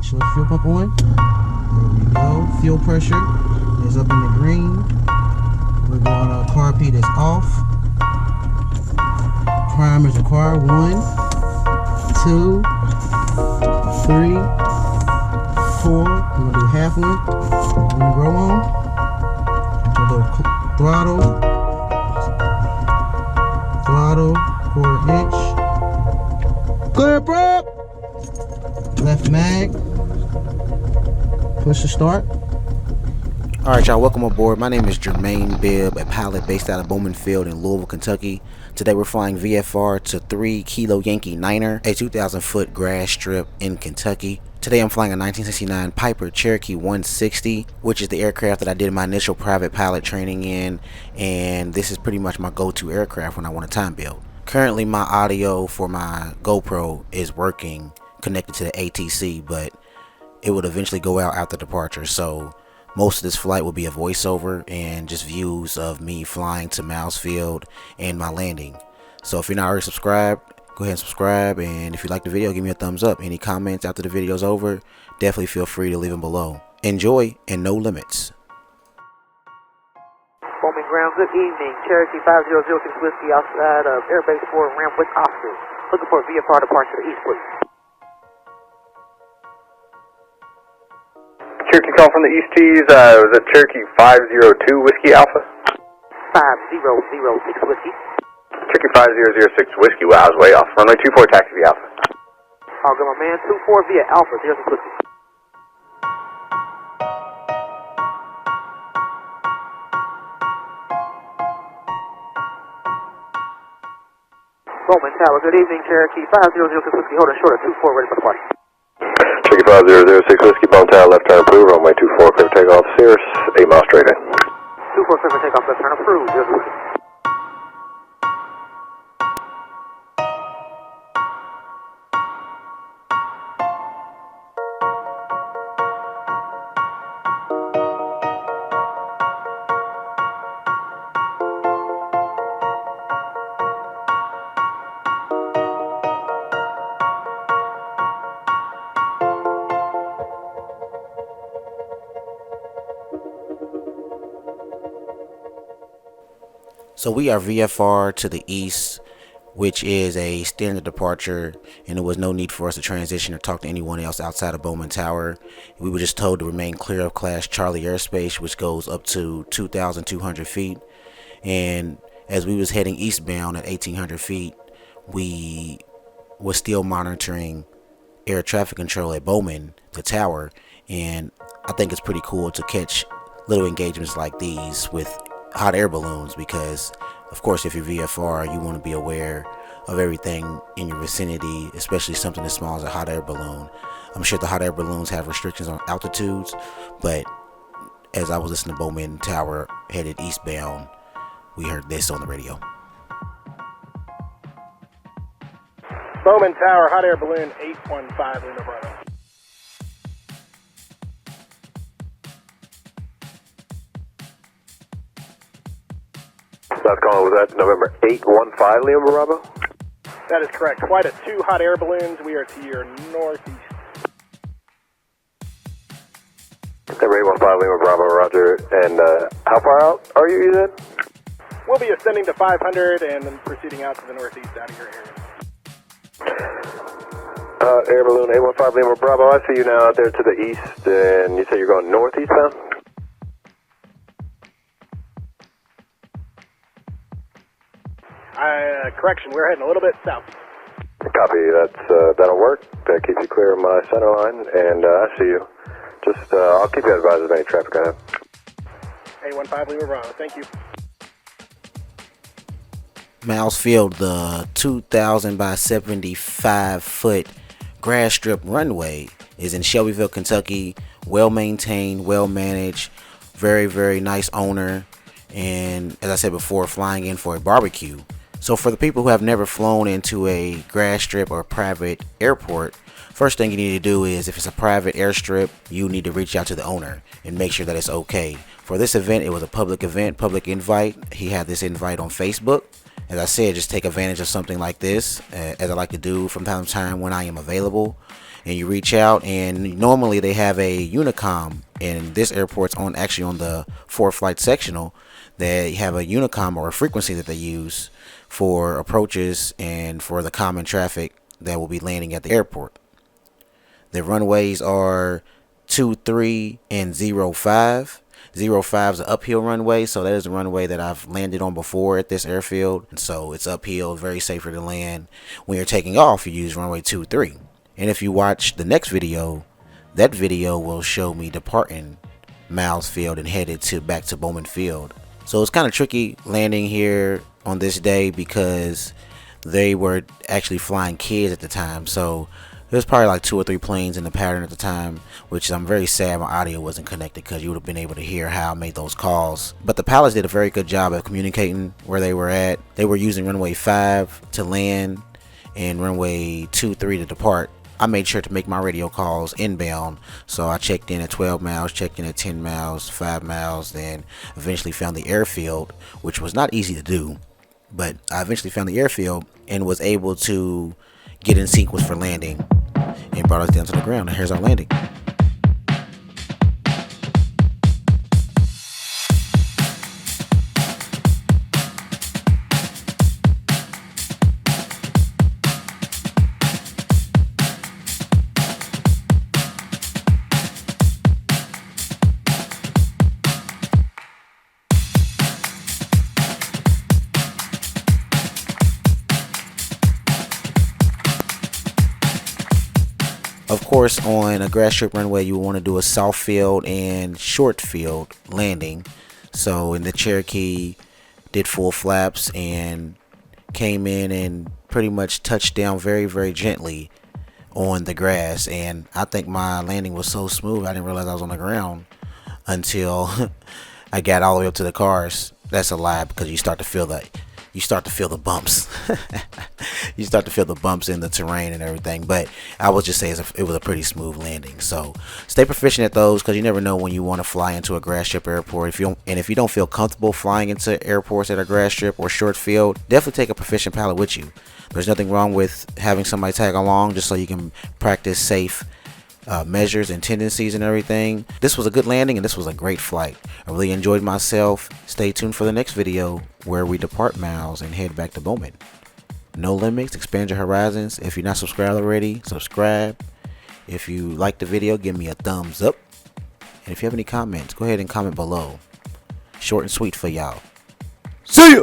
switch. Let's fuel pump on. There we go. Fuel pressure is up in the green. We're going to carb heat is off. Primers required. 1, 2, 3, 4. We're going to do half one. We're going to grow on. We'll go throttle, 1/4 inch. Clear prep. Left mag. Push to start. Alright y'all, welcome aboard. My name is Jermaine Bibb, a pilot based out of Bowman Field in Louisville, Kentucky. Today we're flying VFR to 3 Kilo Yankee Niner, a 2,000 foot grass strip in Kentucky. Today I'm flying a 1969 Piper Cherokee 160, which is the aircraft that I did my initial private pilot training in, and this is pretty much my go-to aircraft when I want a time build. Currently my audio for my GoPro is working, connected to the ATC, but it would eventually go out after departure, so most of this flight will be a voiceover and just views of me flying to Miles Field and my landing. So if you're not already subscribed, go ahead and subscribe, and if you like the video, give me a thumbs up. Any comments after the video's over, definitely feel free to leave them below. Enjoy, and no limits. Bowman ground, good evening. Cherokee 5006 Whiskey outside of Airbase 4 Ramwick office. Looking for a VFR departure to east, please. Cherokee call from the East Tees, was it Cherokee 502 Whiskey Alpha? 5006 Whiskey. Cherokee 5006 Whiskey, wow, I was way off. Runway 24 taxi via Alpha. I'll go my man, 24 via Alpha, 06 Whiskey. Bowman Tower, good evening, Cherokee 5006 Whiskey, hold it short at 24, ready for departure. Cherokee 5006 Whiskey, Bone Tower, left turn approved, runway 24, clear for takeoff, Cirrus, 8 miles straight in. 24, clear for takeoff, left turn approved, 06 Whiskey. So we are VFR to the east, which is a standard departure, and there was no need for us to transition or talk to anyone else outside of Bowman Tower. We were just told to remain clear of Class Charlie airspace, which goes up to 2,200 feet. And as we was heading eastbound at 1,800 feet, we were still monitoring air traffic control at Bowman, the tower. And I think it's pretty cool to catch little engagements like these with hot air balloons, because of course if you're VFR, you want to be aware of everything in your vicinity, especially something as small as a hot air balloon. I'm sure the hot air balloons have restrictions on altitudes, but as I was listening to Bowman Tower headed eastbound, we heard this on the radio. Bowman Tower, hot air balloon 815 Lima Bravo. Last call, was that November 815 Lima Bravo? That is correct. Flight of 2 hot air balloons. We are to your northeast. November 815 Lima Bravo, roger. And how far out are you said? We'll be ascending to 500 and then proceeding out to the northeast out of your area. Air balloon 815 Lima Bravo, I see you now out there to the east, and you say you're going northeast now? Correction, we're heading a little bit south. Copy, that'll work. That keeps you clear of my center line, and I see you. Just, I'll keep you advised of any traffic I have. 815 Lima Bravo, thank you. Miles Field, the 2,000 by 75 foot grass strip runway, is in Shelbyville, Kentucky. Well maintained, well managed, very, very nice owner, and as I said before, flying in for a barbecue. So for the people who have never flown into a grass strip or private airport, first thing you need to do is, if it's a private airstrip, you need to reach out to the owner and make sure that it's okay. For this event, it was a public event, public invite. He had this invite on Facebook. As I said, just take advantage of something like this, as I like to do from time to time when I am available. and you reach out, and normally they have a unicom, and this airport's actually on the 4th flight sectional. They have a unicom or a frequency that they use for approaches and for the common traffic that will be landing at the airport. The runways are 23 and 05. 05 is an uphill runway, so that is a runway that I've landed on before at this airfield. And so it's uphill, very safer to land. When you're taking off, you use runway 23. And if you watch the next video, that video will show me departing Miles Field and headed back to Bowman Field. So it's kind of tricky landing here on this day because they were actually flying kids at the time. So there was probably like 2 or 3 planes in the pattern at the time, which I'm very sad my audio wasn't connected, because you would have been able to hear how I made those calls. But the pilots did a very good job of communicating where they were at. They were using runway 5 to land and runway 23 to depart. I made sure to make my radio calls inbound, so I checked in at 12 miles, checked in at 10 miles, 5 miles, then eventually found the airfield, which was not easy to do, but I eventually found the airfield and was able to get in sequence for landing and brought us down to the ground. And here's our landing. Of course, on a grass strip runway, you want to do a soft field and short field landing. So in the Cherokee, did full flaps and came in and pretty much touched down very, very gently on the grass. And I think my landing was so smooth, I didn't realize I was on the ground until I got all the way up to the cars. That's a lie, because you start to feel the bumps. You start to feel the bumps in the terrain and everything. But I would just say it was a pretty smooth landing. So stay proficient at those, because you never know when you want to fly into a grass strip airport. If you don't feel comfortable flying into airports that are grass strip or short field, definitely take a proficient pilot with you. There's nothing wrong with having somebody tag along just so you can practice safe measures and tendencies and everything. This was a good landing and this was a great flight. I really enjoyed myself. Stay tuned for the next video where we depart Miles and head back to Bowman. No limits, expand your horizons. If you're not subscribed already, subscribe. If you like the video, give me a thumbs up. And if you have any comments, go ahead and comment below. Short and sweet for y'all. See ya!